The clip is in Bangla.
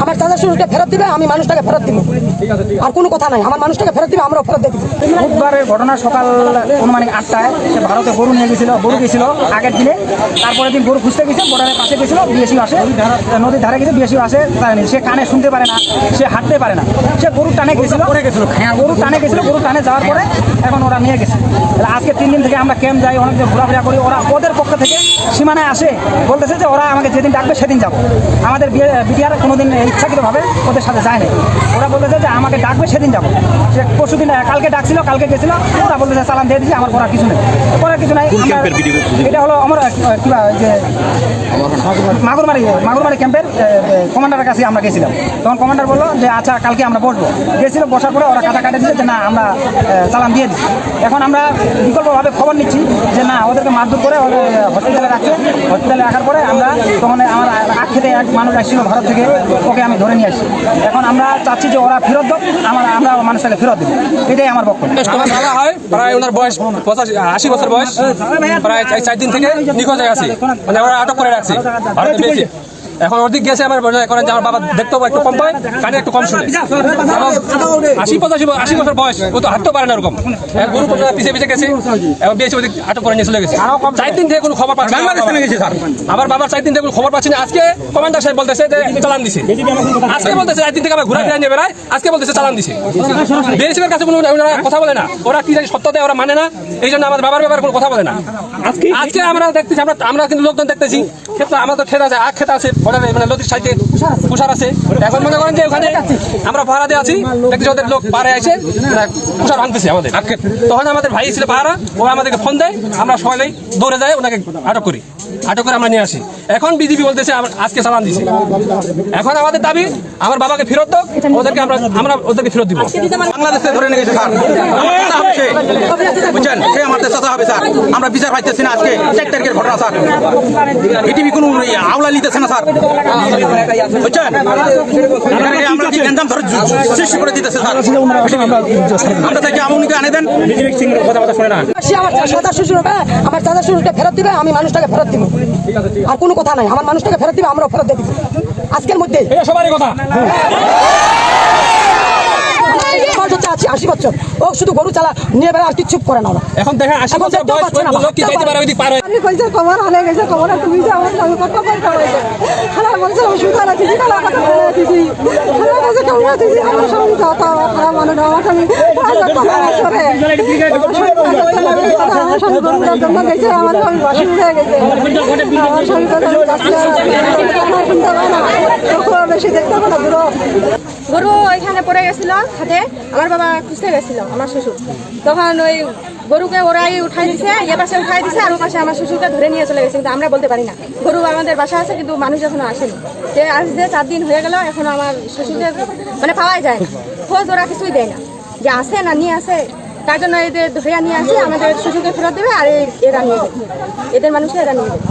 আমার চাচা শ্বশুরকে ফেরত দিবে, আমি মানুষটাকে ফেরত দিব। আর কোনো কথা নাই, আমার মানুষটাকে ফেরত দিবে, আমরাও ফেরত দিয়ে দিব। বুধবারের ঘটনা সকাল অনুমানিক 8টায় সে ভারতে গরু নিয়ে গেছিল, গরু গেছিল আগের দিনে। তারপরে দিন গরু খুঁজতে গেছে, বর্ডারের পাশে গেছিল, বিএসিও আসে, নদীর ধারে গেছে, বিএসিও আসে, সে কানে শুনতে পারে না, সে হাঁটতে পারে না, সে গরু টানে গেছিল, গরু টানে গেছিল, গরু টানে যাওয়ার পরে এখন ওরা নিয়ে গেছে। আজকে 3 দিন থেকে আমরা ক্যাম্প যাই, অনেক ঘোরাফেরা করি। ওরা ওদের পক্ষ থেকে সীমানায় আসে, বলতেছে যে ওরা আমাকে যেদিন ডাকবে সেদিন যাবো। আমাদের বিডিআর কোনোদিন ইচ্ছাকৃতভাবে ওদের সাথে যায় না। ওরা বলতেছে যে আমাকে ডাকবে সেদিন যাবো। সে পরশুদিন কালকে ডাকছিল, কালকে গেছিল, ওরা বলতেছে চালান দিয়ে দিচ্ছি, আমার করার কিছু নেই, করার কিছু নাই। এটা হলো আমার কিবা যে মাগুরমারি ক্যাম্পের কমান্ডারের কাছে আমরা গেছিলাম। তখন কমান্ডার বললো যে আচ্ছা কালকে আমরা বসবো। গেছিল, বসার পরে ওরা কাটা দিচ্ছে যে না আমরা চালান দিয়ে দিচ্ছি। এখন আমরা বিকল্পভাবে খবর নিচ্ছি যে না ওদেরকে মারধর করে ওদের হসপিটালে রাখছে। হসপিটালে রাখার পরে আমরা তখন আমার আখ খেতে এক মানুষ আসছিল ভারত থেকে, ওকে আমি ধরে নিয়ে আসছি। এখন আমরা চাচ্ছি যে ওরা ফেরত দেব, আমরা মানুষটাকে ফেরত দেবো, এটাই আমার বক্তব্য। হয় প্রায় ওনার বয়স 80 বছর বয়স, প্রায় 4 দিন থেকে নিখোঁজ হয়ে আছে, মানে ওরা আটক করে রাখছে ভারতে পেয়েছে। এখন ওর দিক গেছে আমার করেন যে আমার বাবা দেখতে একটু কম পায়, কানে একটু কম শুনে, এবং 80 বছর বয়স, ও তো হাঁটতেও পারে না এরকম। গরু পিছিয়ে পিছিয়ে গেছে এবং বেশি ওদিক আটক করে নিয়ে চলে গেছে। 4 দিন থেকে কোনো খবর পাচ্ছি না। আমার বাবার 4 দিন থেকে কোনো খবর পাচ্ছি না। আজকে কমান্ডার সাহেব বলতেছে যে চালান দিছে, আজকে বলতেছে 4 দিন থেকে আমার ঘোরা ফিরে নিয়ে বেড়ায়, আজকে বলতেছে চালান দিছে। বিএসএফের কাছে কোনো কথা বলে না, ওরা কি জানি সত্য দেয়, ওরা মানে না, এই জন্য আমাদের বাবার ব্যাপারে কোনো কথা বলে না। আজকে আমরা দেখতেছি, আমরা কিন্তু লোকজন দেখতেছি, ক্ষেত্রে আমাদের খেত আছে, আখ খেত আছে, মানে নদীর সাইডে তুষার আছে। এখন মনে করেন যে ওখানে আমরা পাহারা দিয়ে আছি, দেখতেছি ওদের লোক পাহাড়ে এসে তুষার ভাঙতেছে আমাদের। তখন আমাদের ভাই ছিল পাহারা, ও আমাদেরকে ফোন দেয়, আমরা সবাই দৌড়ে যাই, ওনাকে আটক করি, আটক করে আমরা নিয়ে আসি। এখন বিজেপি বলতেছে আজকে চালান দিছে। এখন আমাদের দাবি আমার বাবাকে ফেরত দাও, ওদেরকে আমরা ওদেরকে ফেরত দিব। বাংলাদেশে ধরে নিয়ে গেছে স্যার, বুঝছেন, সে আমাদের সাথে হবে স্যার। আমরা বিচার পাইতেছি না। আজকে 4 তারিখের ঘটনা স্যার, পৃথিবী কোনো আওলা নিতেছে না স্যার, বুঝছেন। আমরা কি গেন্দাম ধরে সৃষ্টি করে দিতেছে স্যার। আমরা থেকে আমুনিকে আনে দেন, আমার চাচা শ্বশুর হবে, আমার চাচা শ্বশুরকে ফেরত দিবে, আমি মানুষটাকে ফেরত দিব। আর কোনো কথা নাই, আমার মানুষটাকে ফেরত দিবে, আমরাও ফেরত দিয়ে দিব আজকের মধ্যে। সবারই কথা। 80 বছর, ও শুধু গরু চালা নিয়ে বেড়া, আর কিছু করে না। এখন দেখেন 80 বছর বয়স, লোক কি যাইতে পারে ওইদিক পার হয়। আমি কইছে খবর হলে গেছে, খবর তুমি যে আমার সঙ্গে কত পয়সা হয়েছে। খারাপ বলছে সুগার আছে, খারাপ কথা বলে দিছি, খারাপ আছে কেমন আছে, আমার সঙ্গে যত খারাপ মানুষ আমার সঙ্গে আমার সঙ্গে গরুটার জন্য গেছে, আমার সঙ্গে বাসি উঠে গেছে, আমার সঙ্গে শুনতে পারে না, বেশি দেখতে পারে না। গরু ওইখানে পড়ে গেছিল হাতে, আমার বাবা খুঁজতে গেছিল আমার শ্বশুর, তখন ওই গরুকে ওরাই উঠাই দিছে, এ পাশে উঠাই দিছে, আর ও পাশে আমার শ্বশুরকে ধরে নিয়ে চলে গেছে। কিন্তু আমরা বলতে পারি না, গরু আমাদের বাসা আছে কিন্তু মানুষ এখনো আসেনি। যে আজ যে 4 দিন হয়ে গেল, এখনো আমার শ্বশুরকে মানে পাওয়াই যায় না, খোঁজ ওরা কিছুই দেয় না যে আসে না নিয়ে আসে। তার জন্য এদের ধরে নিয়ে আসে, আমাদের শ্বশুরকে ফেরত দেবে, আর এরা নিয়ে যাবে, এদের মানুষে এরা নিয়ে যাবে।